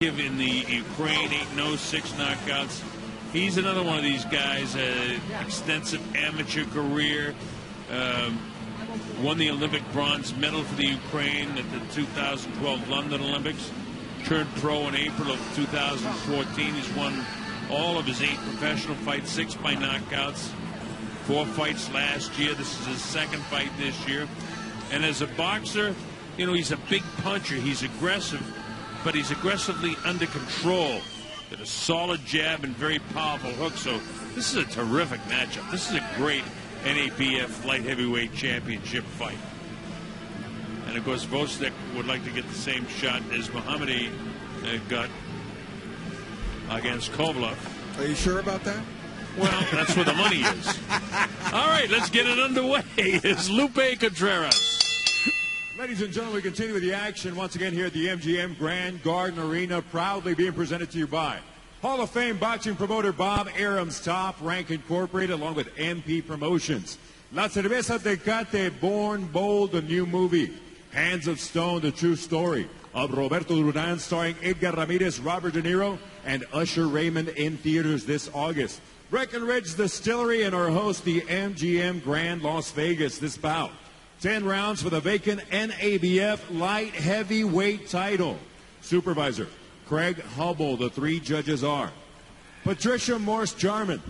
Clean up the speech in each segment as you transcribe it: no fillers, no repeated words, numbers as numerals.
In the Ukraine, 8-0, 6 knockouts. He's another one of these guys, extensive amateur career. Won the Olympic bronze medal for the Ukraine at the 2012 London Olympics. Turned pro in April of 2014. He's won all of his 8 professional fights, 6 by knockouts, 4 fights last year. This is his 2nd fight this year. And as a boxer, you know, he's a big puncher. He's aggressive, but he's aggressively under control. Got a solid jab and very powerful hook. So this is a terrific matchup. This is a great NABF light heavyweight championship fight. And of course, Gvozdik would like to get the same shot as Mохаммеди got against Kovalev. Are you sure about that? Well, that's where the money is. All right, let's get it underway. It's Lupe Contreras. Ladies and gentlemen, we continue with the action once again here at the MGM Grand Garden Arena, proudly being presented to you by Hall of Fame boxing promoter Bob Arum's Top Rank Incorporated, along with MP Promotions. La Cerveza Tecate, Born Bold, the new movie. Hands of Stone, the true story of Roberto Duran, starring Edgar Ramirez, Robert De Niro, and Usher Raymond in theaters this August. Breckenridge Distillery and our host, the MGM Grand Las Vegas, this bout. 10 rounds for the vacant NABF light heavyweight title. Supervisor, Craig Hubble. The 3 judges are Patricia Morse-Jarman,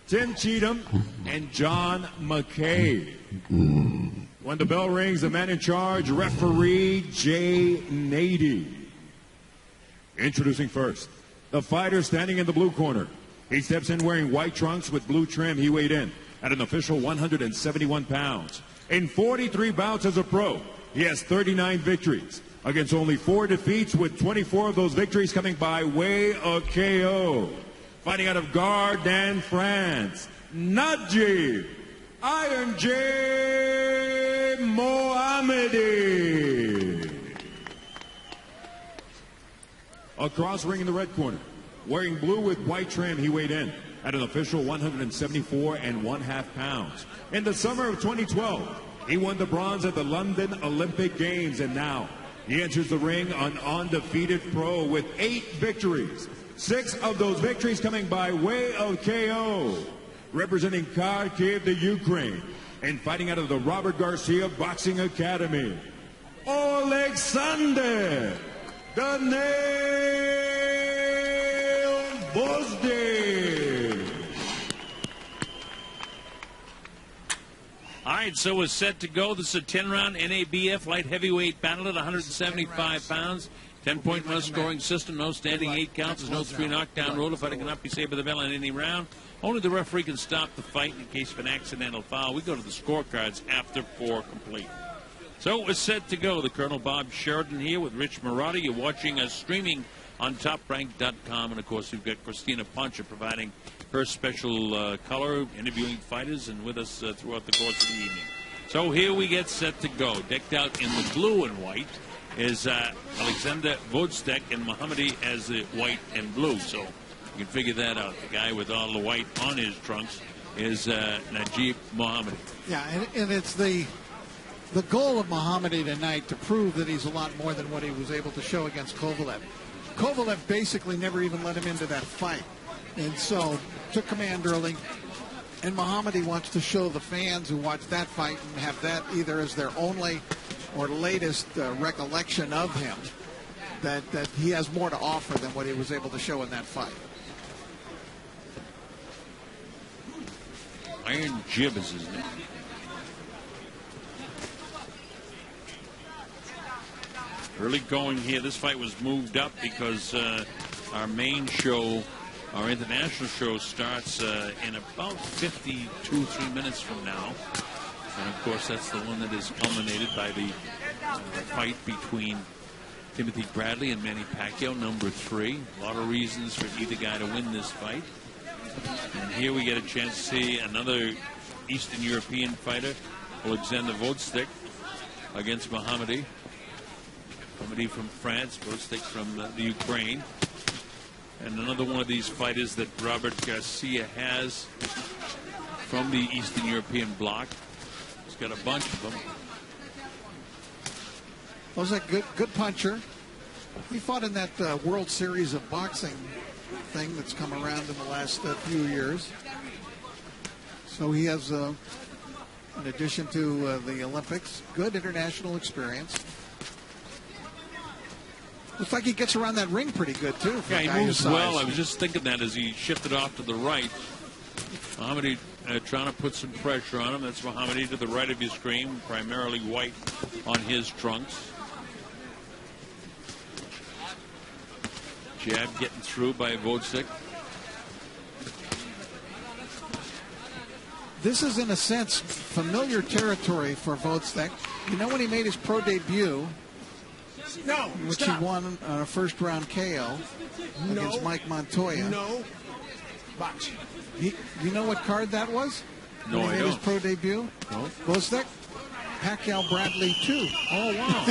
Tim Cheatham, and John McKay. When the bell rings, the man in charge, referee Jay Nady. Introducing first, the fighter standing in the blue corner. He steps in wearing white trunks with blue trim. He weighed in at an official 171 pounds. In 43 bouts as a pro, he has 39 victories against only 4 defeats, with 24 of those victories coming by way of KO. Fighting out of Garden, France, Naджиба Mохаммеди. Across ring in the red corner, wearing blue with white trim, he weighed in at an official 174.5 pounds. In the summer of 2012, he won the bronze at the London Olympic Games, and now he enters the ring an undefeated pro with 8 victories. 6 of those victories coming by way of KO. Representing Kharkiv, the Ukraine, and fighting out of the Robert Garcia Boxing Academy, Alexandr Gvozdik. All right, so we're set to go. This is a 10-round NABF light heavyweight battle at 175 pounds. 10-point no scoring system, no standing 8 counts. There's no 3 knockdown rule. The fighter cannot be saved by the bell in any round. Only the referee can stop the fight in case of an accidental foul. We go to the scorecards after 4 complete. So we're set to go. The Colonel Bob Sheridan here with Rich Marotta. You're watching us streaming on TopRank.com. And, of course, we've got Christina Poncha providing her special color, interviewing fighters, and with us throughout the course of the evening. So here we get set to go. Decked out in the blue and white is Alexandr Gvozdik, and Mохаммеди as the white and blue. So you can figure that out. The guy with all the white on his trunks is Naджиба Мохаммеди. Yeah, and it's the goal of Mохаммеди tonight to prove that he's a lot more than what he was able to show against Kovalev. Kovalev basically never even let him into that fight, and so took command early. And Mохаммеди wants to show the fans who watch that fight and have that either as their only or latest recollection of him, that he has more to offer than what he was able to show in that fight. Iron Jib is his name. Early going here. This fight was moved up because our main show, our international show, starts in about 3 minutes from now. And, of course, that's the one that is culminated by the fight between Timothy Bradley and Manny Pacquiao, number 3. A lot of reasons for either guy to win this fight. And here we get a chance to see another Eastern European fighter, Alexandr Gvozdik, against Mохаммеди. Mохаммеди from France, Gvozdik from the Ukraine. And another one of these fighters that Robert Garcia has from the Eastern European bloc. He's got a bunch of them. Was a good puncher. He fought in that World Series of Boxing thing that's come around in the last few years. So he has, in addition to the Olympics, good international experience. Looks like he gets around that ring pretty good, too. Yeah, he moves well. I was just thinking that as he shifted off to the right. Mохаммеди trying to put some pressure on him. That's Mохаммеди to the right of your screen, primarily white on his trunks. Jab getting through by Gvozdik. This is, in a sense, familiar territory for Gvozdik. You know, when he made his pro debut, which he won on a first-round KO against Mike Montoya. No. Watch. You know what card that was? No, when he I made don't. his pro debut? No. Gvozdik? Pacquiao Bradley 2. Oh, wow.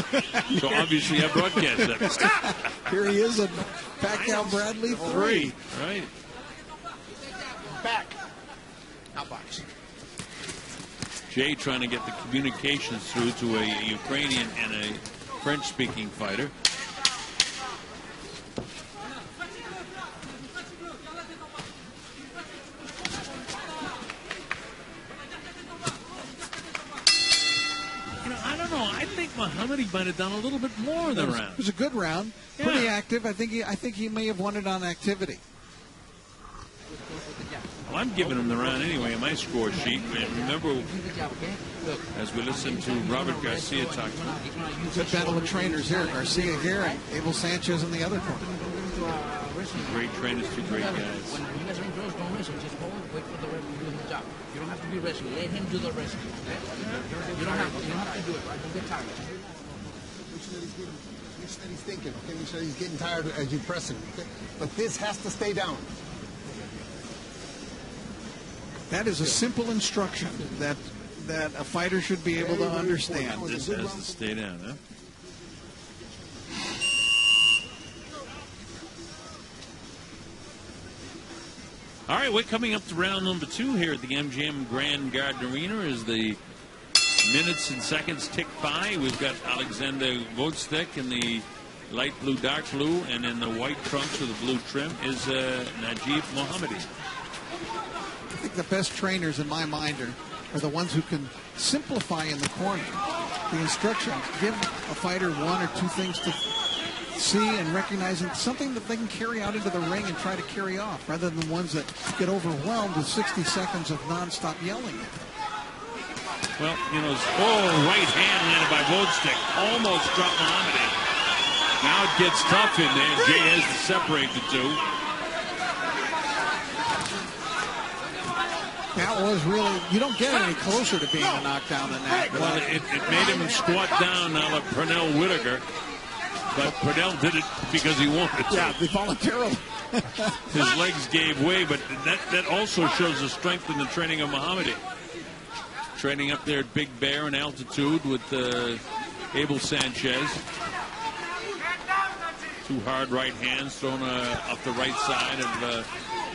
So obviously I broadcast that. Stop! Here he is at Pacquiao Bradley 3. Right. Back. Now watch. Jay trying to get the communications through to a Ukrainian and a French-speaking fighter. I don't know. I think Mохаммеди might have done a little bit more than round. It was a good round. Yeah. Pretty active. I think he may have won it on activity. Well, I'm giving him the round anyway in my score sheet. And remember, as we listen to Robert Garcia talk to him. Good battle of trainers here. Garcia here and Abel Sanchez in the other corner. Great trainers, two great guys. When you guys are in drawers, don't wrestle. Just hold, wait for the referee to do his job. You don't have to be wrestling. Let him do the wrestling. Okay? You don't have to do it. Right? Don't get tired. Make sure that he's thinking. Okay? Make sure he's getting tired as you press him. Okay? But this has to stay down. That is a simple instruction that a fighter should be able to understand. This has to stay down, huh? All right, we're coming up to round number 2 here at the MGM Grand Garden Arena as the minutes and seconds tick by. We've got Alexander Gvozdik in the light blue, dark blue, and in the white trunks with the blue trim is Naджиба Мохаммеди. I think the best trainers in my mind are the ones who can simplify in the corner the instructions, give a fighter one or two things to see and recognize, and something that they can carry out into the ring and try to carry off, rather than ones that get overwhelmed with 60 seconds of nonstop yelling. Well, you know, right hand landed by Gvozdik, almost dropped Mохаммеди. Now it gets tough in there. Jay has to separate the two. That was really, you don't get any closer to being a knockdown than that. Well, it made him squat down now like Pernell Whitaker. But Pernell did it because he wanted to. Yeah, voluntarily. His legs gave way, but that also shows the strength in the training of Mохаммеди. Training up there at Big Bear in altitude with Abel Sanchez. Two hard right hands thrown up the right side of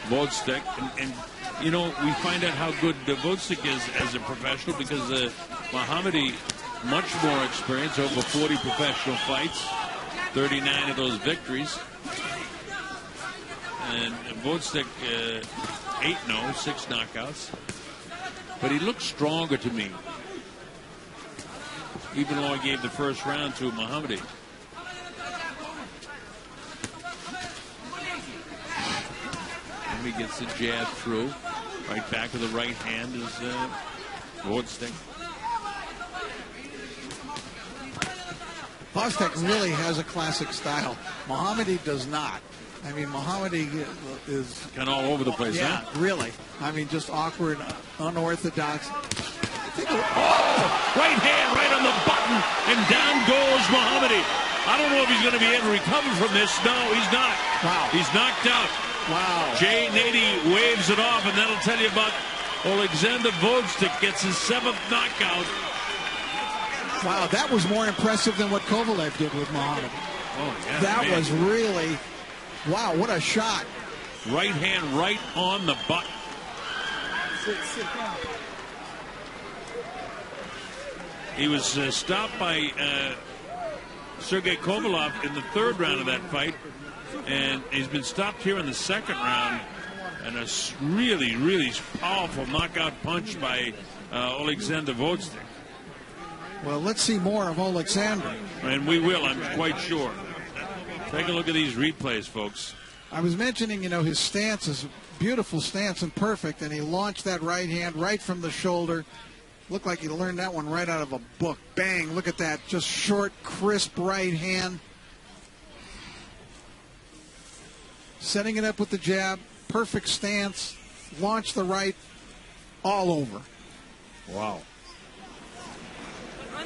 Gvozdik. And you know, we find out how good Gvozdik is as a professional because Mохаммеди, much more experience, over 40 professional fights, 39 of those victories. And Gvozdik 8-0, 6 knockouts. But he looks stronger to me, even though I gave the first round to Mохаммеди. He gets the jab through. Right back of the right hand is Gvozdik. Gvozdik really has a classic style. Mохаммеди does not. I mean, Mохаммеди is kind of all over the place, yeah, huh? Really. I mean, just awkward, unorthodox. Right hand, right on the button, and down goes Mохаммеди. I don't know if he's going to be able to recover from this. No, he's not. Wow. He's knocked out. Wow. Jay Nady waves it off, and that'll tell you about Alexander Gvozdik gets his 7th knockout. Wow, that was more impressive than what Kovalev did with Mохammedi. Oh, yeah, that was really, wow, what a shot. Right hand right on the button. Sit down. He was stopped by Sergey Kovalev in the third round of that fight, and he's been stopped here in the second round. And a really, really powerful knockout punch by Alexander Gvozdik. Well, let's see more of Alexander. And we will, I'm quite sure. Take a look at these replays, folks. I was mentioning, his stance is beautiful stance and perfect, and he launched that right hand right from the shoulder. Looked like he learned that one right out of a book. Bang, look at that. Just short, crisp right hand. Setting it up with the jab. Perfect stance. Launch the right all over. Wow.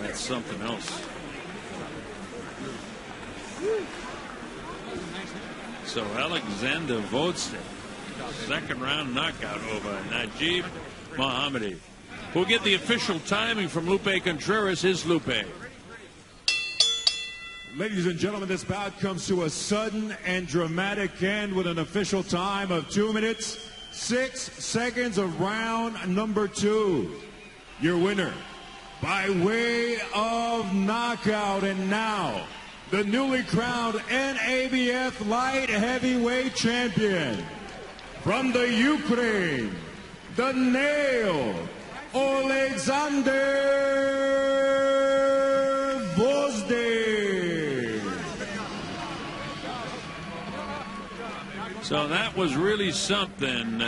That's something else. So Alexander Gvozdik, second round knockout over Naджиба Mохаммеди. We'll get the official timing from Lupe Contreras. Here's Lupe. Ladies and gentlemen, this bout comes to a sudden and dramatic end with an official time of 2 minutes, 6 seconds of round number 2. Your winner by way of knockout, and now the newly crowned NABF light heavyweight champion from the Ukraine, the Nail, Alexandr Gvozdik. So that was really something.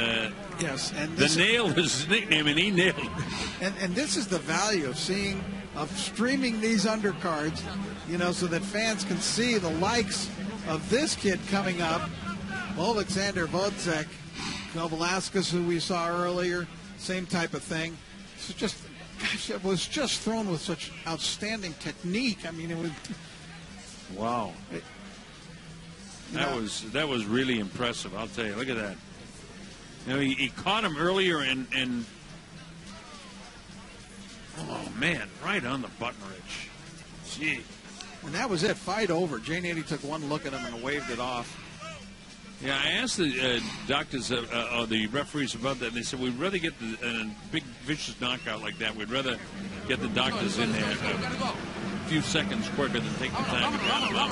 Yes, and the Nail was his nickname, and he nailed it. And this is the value of streaming these undercards, so that fans can see the likes of this kid coming up. Alexander Gvozdik, Velasquez, who we saw earlier, same type of thing. So just, gosh, it was just thrown with such outstanding technique. I mean, it was. Wow. That was really impressive. I'll tell you. Look at that. He caught him earlier and oh man, right on the button ridge. Gee. And that was it. Fight over. Jay Nady took one look at him and waved it off. Yeah, I asked the doctors or the referees about that, and they said we'd rather get a big vicious knockout like that. We'd rather get the doctors in there a few seconds quicker than take the time to count them out.